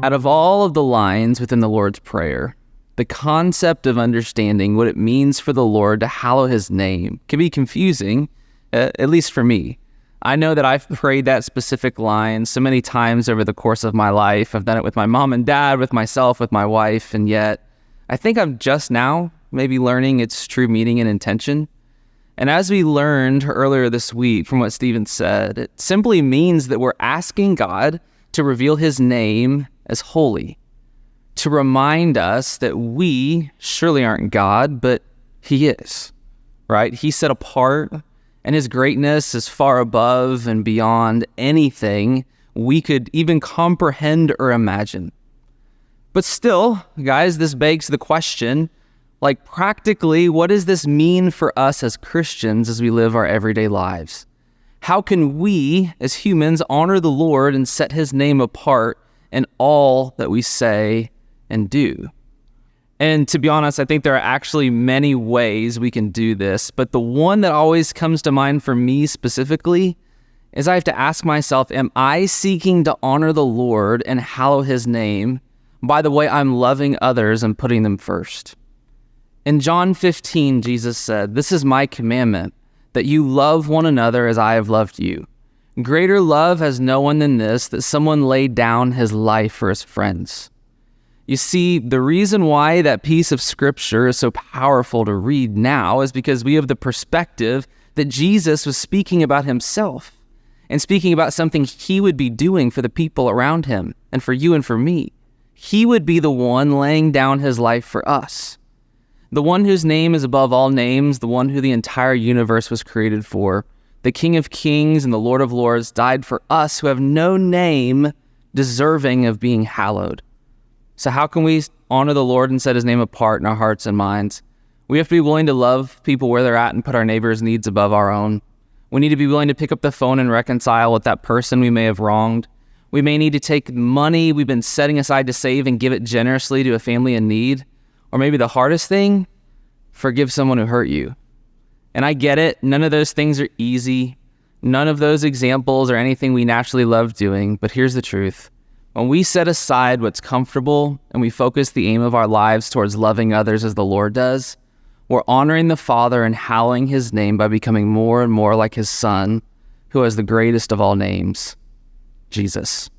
Out of all of the lines within the Lord's Prayer, the concept of understanding what it means for the Lord to hallow his name can be confusing, at least for me. I know that I've prayed that specific line so many times over the course of my life. I've done it with my mom and dad, with myself, with my wife, and yet I think I'm just now maybe learning its true meaning and intention. And as we learned earlier this week from what Stephen said, it simply means that we're asking God to reveal his name as holy, to remind us that we surely aren't God, but he is, right? He's set apart, and his greatness is far above and beyond anything we could even comprehend or imagine. But still, guys, this begs the question, like practically, what does this mean for us as Christians as we live our everyday lives? How can we, as humans, honor the Lord and set his name apart in all that we say and do? And to be honest, I think there are actually many ways we can do this, but the one that always comes to mind for me specifically is I have to ask myself, am I seeking to honor the Lord and hallow his name by the way I'm loving others and putting them first? In John 15, Jesus said, "This is my commandment, that you love one another as I have loved you. Greater love has no one than this, that someone laid down his life for his friends." You see, the reason why that piece of scripture is so powerful to read now is because we have the perspective that Jesus was speaking about himself and speaking about something he would be doing for the people around him and for you and for me. He would be the one laying down his life for us. The one whose name is above all names, the one who the entire universe was created for, the King of Kings and the Lord of Lords, died for us who have no name deserving of being hallowed. So how can we honor the Lord and set his name apart in our hearts and minds? We have to be willing to love people where they're at and put our neighbor's needs above our own. We need to be willing to pick up the phone and reconcile with that person we may have wronged. We may need to take money we've been setting aside to save and give it generously to a family in need. Or maybe the hardest thing, forgive someone who hurt you. And I get it, none of those things are easy. None of those examples are anything we naturally love doing, but here's the truth. When we set aside what's comfortable and we focus the aim of our lives towards loving others as the Lord does, we're honoring the Father and hallowing his name by becoming more and more like his Son, who has the greatest of all names, Jesus.